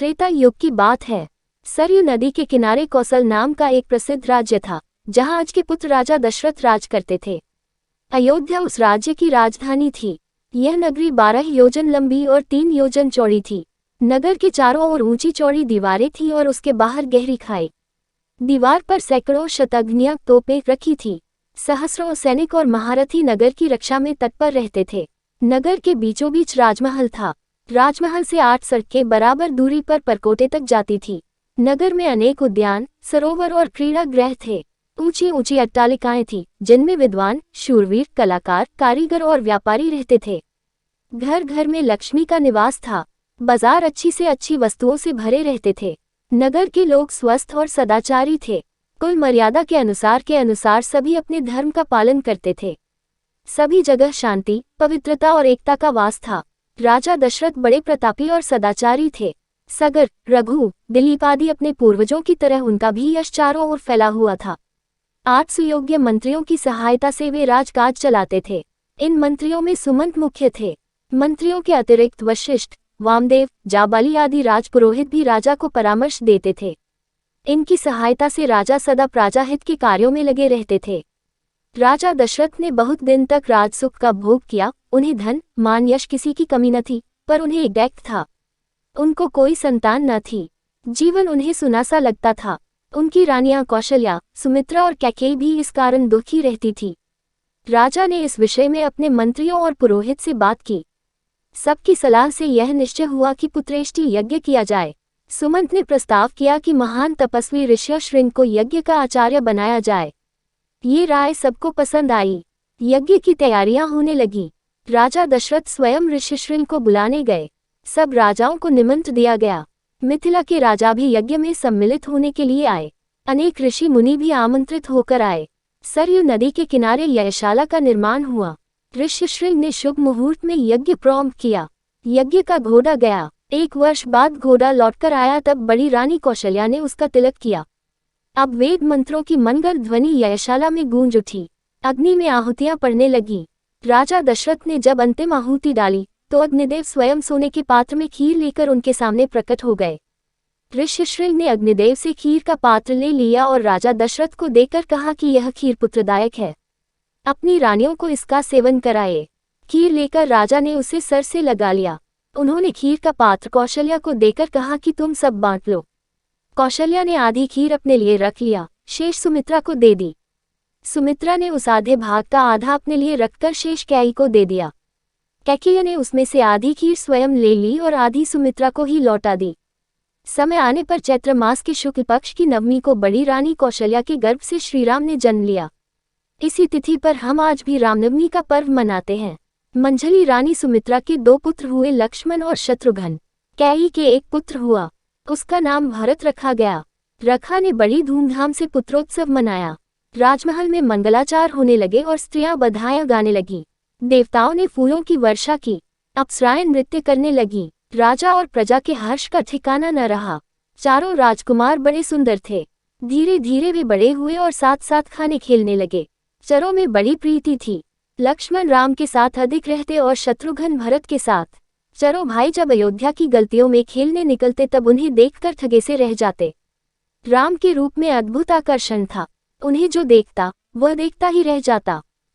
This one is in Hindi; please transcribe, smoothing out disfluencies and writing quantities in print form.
त्रेता युग की बात है। सरयू नदी के किनारे कौशल नाम का एक प्रसिद्ध राज्य था, जहां आज के पुत्र राजा दशरथ राज करते थे। अयोध्या उस राज्य की राजधानी थी। यह नगरी 12 योजन लंबी और 3 योजन चौड़ी थी। नगर के चारों ओर ऊंची चौड़ी दीवारें थीं और उसके बाहर गहरी खाई। दीवार पर सैकड़ों शतघ्नियां तोपें रखी थी। सहस्रों सैनिक और महारथी नगर की रक्षा में तत्पर रहते थे। नगर के बीचों बीच राजमहल था। राजमहल से 8 सड़कें बराबर दूरी पर परकोटे तक जाती थी। नगर में अनेक उद्यान, सरोवर और क्रीड़ा गृह थे। ऊंची ऊंची अट्टालिकाएं थीं, जिनमें विद्वान, शूरवीर, कलाकार, कारीगर और व्यापारी रहते थे। घर घर में लक्ष्मी का निवास था। बाजार अच्छी से अच्छी वस्तुओं से भरे रहते थे। नगर के लोग स्वस्थ और सदाचारी थे। कुल मर्यादा के अनुसार सभी अपने धर्म का पालन करते थे। सभी जगह शांति, पवित्रता और एकता का वास था। राजा दशरथ बड़े प्रतापी और सदाचारी थे। सगर, रघु, दिलीप आदि अपने पूर्वजों की तरह उनका भी यश चारों ओर फैला हुआ था। 8 सुयोग्य मंत्रियों की सहायता से वे राजकाज चलाते थे। इन मंत्रियों में सुमंत मुख्य थे। मंत्रियों के अतिरिक्त वशिष्ठ, वामदेव, जाबाली आदि राजपुरोहित भी राजा को परामर्श देते थे। इनकी सहायता से राजा सदा प्रजाहित के कार्यों में लगे रहते थे। राजा दशरथ ने बहुत दिन तक राजसुख का भोग किया। उन्हें धन, मान, यश किसी की कमी न थी, पर उन्हें एक दैत्य था। उनको कोई संतान न थी। जीवन उन्हें सुनासा लगता था। उनकी रानियां कौशल्या, सुमित्रा और कैकेयी भी इस कारण दुखी रहती थी। राजा ने इस विषय में अपने मंत्रियों और पुरोहित से बात की। सबकी सलाह से यह निश्चय हुआ कि पुत्रेष्टि यज्ञ किया जाए। सुमंत ने प्रस्ताव किया कि महान तपस्वी ऋष्यशृंग को यज्ञ का आचार्य बनाया जाए। ये राय सबको पसंद आई। यज्ञ की तैयारियां होने लगी। राजा दशरथ स्वयं ऋष्यशृंग को बुलाने गए। सब राजाओं को निमंत्रण दिया गया। मिथिला के राजा भी यज्ञ में सम्मिलित होने के लिए आए। अनेक ऋषि मुनि भी आमंत्रित होकर आए। सरयू नदी के किनारे यज्ञशाला का निर्माण हुआ। ऋष्यशृंग ने शुभ मुहूर्त में यज्ञ प्रारंभ किया। यज्ञ का घोड़ा गया। 1 वर्ष बाद घोड़ा लौटकर आया, तब बड़ी रानी कौशल्या ने उसका तिलक किया। अब वेद मंत्रों की मंगल ध्वनि यज्ञशाला में गूंज उठी। अग्नि में आहुतियां पड़ने लगी। राजा दशरथ ने जब अंतिम आहुति डाली, तो अग्निदेव स्वयं सोने के पात्र में खीर लेकर उनके सामने प्रकट हो गए। ऋष्यशृंग ने अग्निदेव से खीर का पात्र ले लिया और राजा दशरथ को देकर कहा कि यह खीर पुत्रदायक है। अपनी रानियों को इसका सेवन कराए। खीर लेकर राजा ने उसे सर से लगा लिया। उन्होंने खीर का पात्र कौशल्या को देकर कहा कि तुम सब बांट लो। कौशल्या ने आधी खीर अपने लिए रख लिया, शेष सुमित्रा को दे दी। सुमित्रा ने उस आधे भाग का आधा अपने लिए रखकर शेष कैकेयी को दे दिया। कैकेयी ने उसमें से आधी खीर स्वयं ले ली और आधी सुमित्रा को ही लौटा दी। समय आने पर चैत्र मास के शुक्ल पक्ष की नवमी को बड़ी रानी कौशल्या के गर्भ से श्रीराम ने जन्म लिया। इसी तिथि पर हम आज भी रामनवमी का पर्व मनाते हैं। मंझली रानी सुमित्रा के 2 पुत्र हुए, लक्ष्मण और शत्रुघ्न। कैकेयी के एक पुत्र हुआ, उसका नाम भरत रखा गया। रखा ने बड़ी धूमधाम से पुत्रोत्सव मनाया। राजमहल में मंगलाचार होने लगे और स्त्रियां बधाइयां गाने लगी। देवताओं ने फूलों की वर्षा की। अप्सराएं नृत्य करने लगी। राजा और प्रजा के हर्ष का ठिकाना न रहा। चारों राजकुमार बड़े सुंदर थे। धीरे धीरे वे बड़े हुए और साथ साथ खाने खेलने लगे। चरों में बड़ी प्रीति थी। लक्ष्मण राम के साथ अधिक रहते और शत्रुघ्न भरत के साथ। चरों भाई जब अयोध्या की गलियों में खेलने निकलते, तब उन्हें देखकर ठगे से रह जाते। राम के रूप में अद्भुत आकर्षण था। उन्हें जो देखता, वह देखता ही रह जाता।